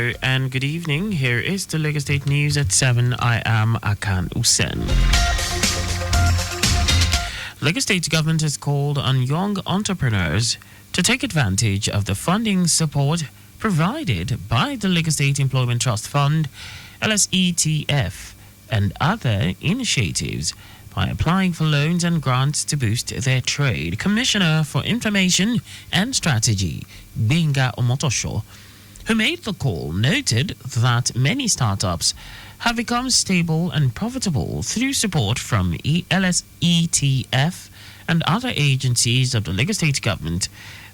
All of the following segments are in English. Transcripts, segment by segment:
And good evening. Here is the Lagos State News at 7. I am Akan Usen. Lagos State government has called on young entrepreneurs to take advantage of the funding support provided by the Lagos State Employment Trust Fund, LSETF, and other initiatives by applying for loans and grants to boost their trade. Commissioner for Information and Strategy, Benga Omotosho, who made the call, noted that many startups have become stable and profitable through support from LSETF and other agencies of the Lagos State government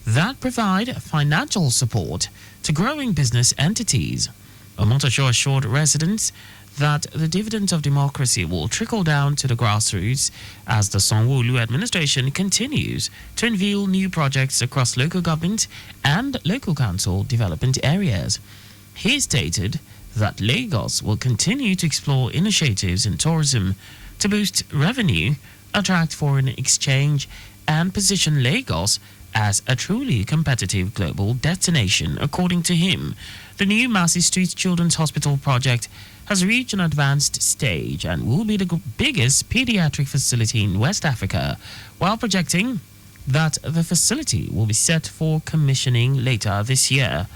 that provide financial support to growing business entities. Omotosho assured residents that the dividends of democracy will trickle down to the grassroots as the Sanwo-Olu administration continues to unveil new projects across local government and local council development areas. He stated that Lagos will continue to explore initiatives in tourism to boost revenue, attract foreign exchange, and position Lagos as a truly competitive global destination. According to him, the new Massey Street Children's Hospital project has reached an advanced stage and will be the biggest pediatric facility in West Africa, while projecting that the facility will be set for commissioning later this year.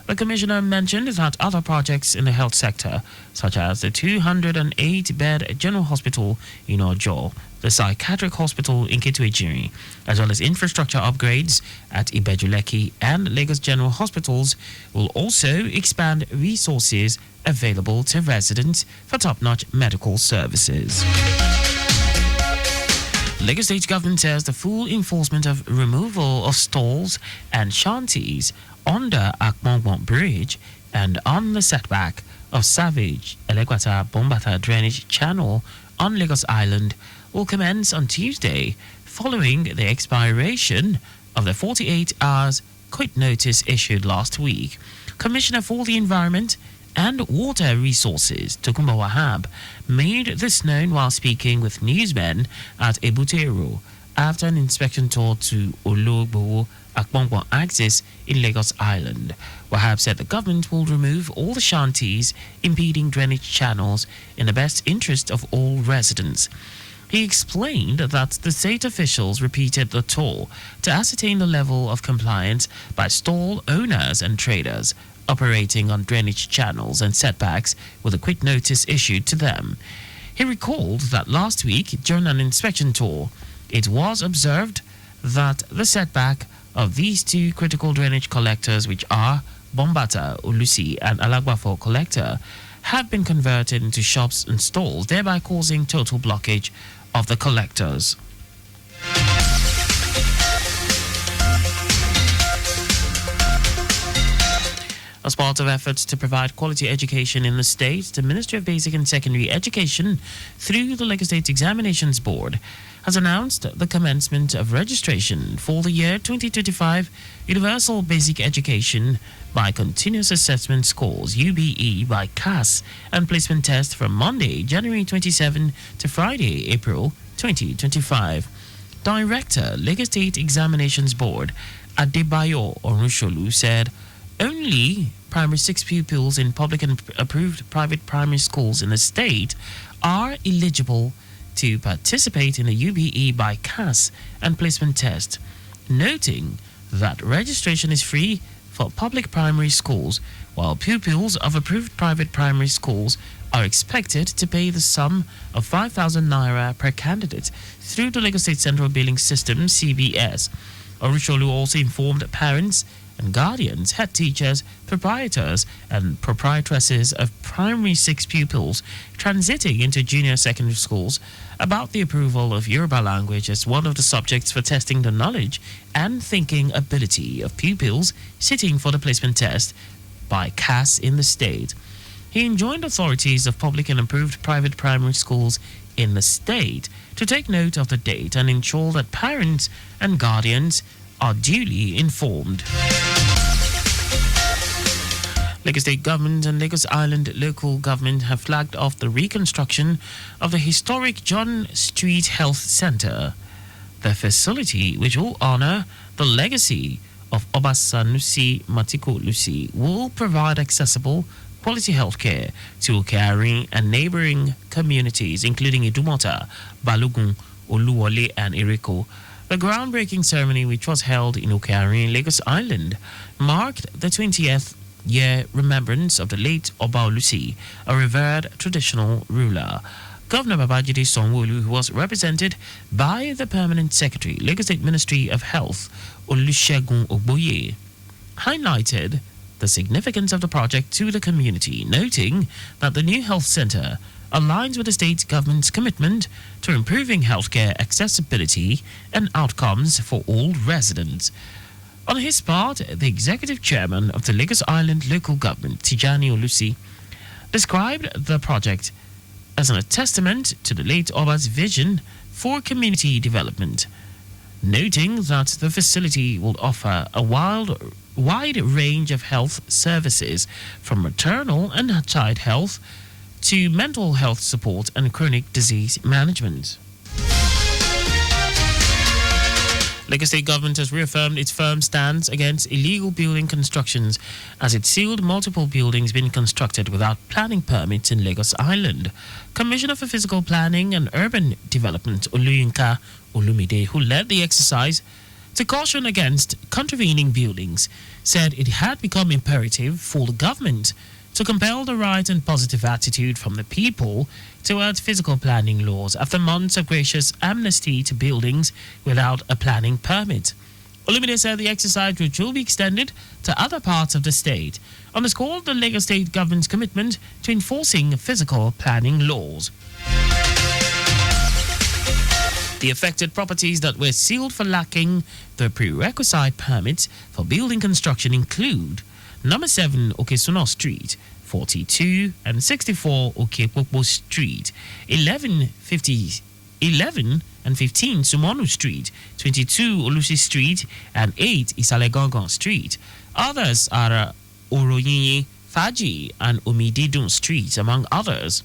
The commissioner mentioned that other projects in the health sector, such as the 208-bed General Hospital in Ojo, the Psychiatric Hospital in Ketu-Ejiri, as well as infrastructure upgrades at Ibejuleki and Lagos General Hospitals, will also expand resources available to residents for top-notch medical services. Lagos State government says the full enforcement of removal of stalls and shanties under Akmongbon Bridge and on the setback of Savage Elekwata Bombata Drainage Channel on Lagos Island will commence on Tuesday, following the expiration of the 48 hours quit notice issued last week. Commissioner for the Environment and Water Resources, Tokunbo Wahab, made this known while speaking with newsmen at Ebutero after an inspection tour to Ologbo Akmongbon axis in Lagos Island. Wahab said the government will remove all the shanties impeding drainage channels in the best interest of all residents. He explained that the state officials repeated the tour to ascertain the level of compliance by stall owners and traders operating on drainage channels and setbacks with a quit notice issued to them. He recalled that last week, during an inspection tour, it was observed that the setback of these two critical drainage collectors, which are Bombata, Ulusi, and Alagbafo collector, have been converted into shops and stalls, thereby causing total blockage of the collectors. As part of efforts to provide quality education in the state, the Ministry of Basic and Secondary Education, through the Lagos State Examinations Board, has announced the commencement of registration for the year 2025 Universal Basic Education by Continuous Assessment Scores (UBE) by CAS and placement test from Monday, January 27 to Friday, April 2025. Director, Lagos State Examinations Board, Adebayo Orunsolu, said only primary 6 pupils in public and approved private primary schools in the state are eligible to participate in the UBE by CAS and placement test, noting that registration is free for public primary schools, while pupils of approved private primary schools are expected to pay the sum of 5,000 naira per candidate through the Lagos State Central Billing System (CBS). Orunsolu also informed parents and guardians, head teachers, proprietors, and proprietresses of primary 6 pupils transiting into junior secondary schools about the approval of Yoruba language as one of the subjects for testing the knowledge and thinking ability of pupils sitting for the placement test by CAS in the state. He enjoined authorities of public and approved private primary schools in the state to take note of the date and ensure that parents and guardians are duly informed. Lagos State Government and Lagos Island Local Government have flagged off the reconstruction of the historic John Street Health Centre. The facility, which will honor the legacy of Obasanusi Matiko Lusi will provide accessible, quality healthcare to Okearin and neighboring communities, including Idumota, Balogun, Oluwole, and Iriko. The groundbreaking ceremony, which was held in Okearin, Lagos Island, marked the 20th year remembrance of the late Oba Olusi, a revered traditional ruler. Governor Babajide Sanwo-Olu, who was represented by the Permanent Secretary, Lagos State Ministry of Health, Olusegun Ogboye, highlighted the significance of the project to the community, noting that the new health center aligns with the state government's commitment to improving healthcare accessibility and outcomes for all residents. On his part, the executive chairman of the Lagos Island local government, Tijani Olusi, described the project as a testament to the late Oba's vision for community development, noting that the facility will offer a wide range of health services from maternal and child health to mental health support and chronic disease management. Lagos State Government has reaffirmed its firm stance against illegal building constructions as it sealed multiple buildings being constructed without planning permits in Lagos Island. Commissioner for Physical Planning and Urban Development Oluyinka Olumide, who led the exercise to caution against contravening buildings, said it had become imperative for the government to compel the right and positive attitude from the people towards physical planning laws after months of gracious amnesty to buildings without a planning permit. Olumide said the exercise, which will be extended to other parts of the state, underscored the Lagos State government's commitment to enforcing physical planning laws. The affected properties that were sealed for lacking the prerequisite permits for building construction include Number 7 Okesuna Street, 42 and 64 Okepopo Street, 11 and 15 Sumonu Street, 22 Olusi Street, and 8 Isalegongon Street. Others are Oroyinye, Faji, and Omididun Street, among others.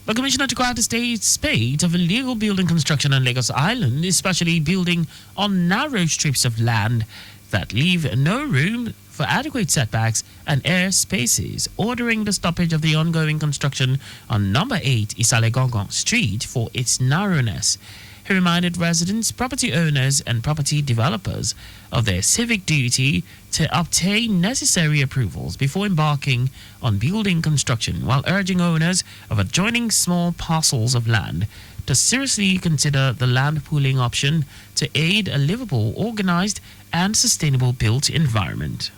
The Commissioner declared the state's spate of illegal building construction on Lagos Island, especially building on narrow strips of land that leave no room for adequate setbacks and air spaces, ordering the stoppage of the ongoing construction on number 8 Isalegongon Street for its narrowness. He reminded residents, property owners, and property developers of their civic duty to obtain necessary approvals before embarking on building construction, while urging owners of adjoining small parcels of land to seriously consider the land pooling option to aid a livable, organized, and sustainable built environment.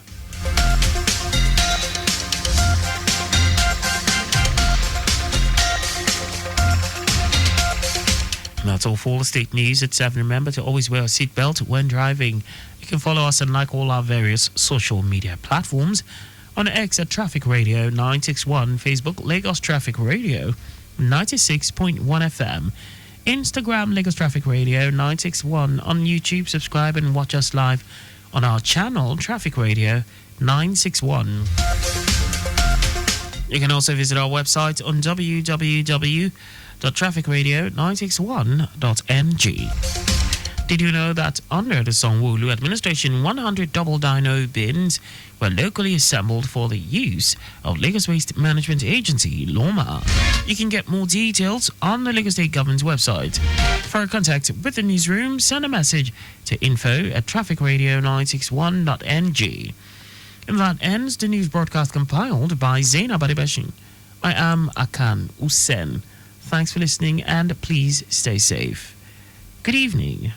That's all for the state news at 7. Remember to always wear a seatbelt when driving. You can follow us and like all our various social media platforms. On X at Traffic Radio 961, Facebook Lagos Traffic Radio 96.1 FM, Instagram Lagos Traffic Radio 961. On YouTube, subscribe and watch us live on our channel Traffic Radio 961. You can also visit our website on www.trafficradio961.ng. Did you know that under the Sanwo-Olu administration, 100 double dyno bins were locally assembled for the use of Lagos Waste Management Agency, LOMA? You can get more details on the Lagos State Government's website. For contact with the newsroom, send a message to info@trafficradio961.ng. And that ends the news broadcast compiled by Zainab Adebashin. I am Akan Usen. Thanks for listening and please stay safe. Good evening.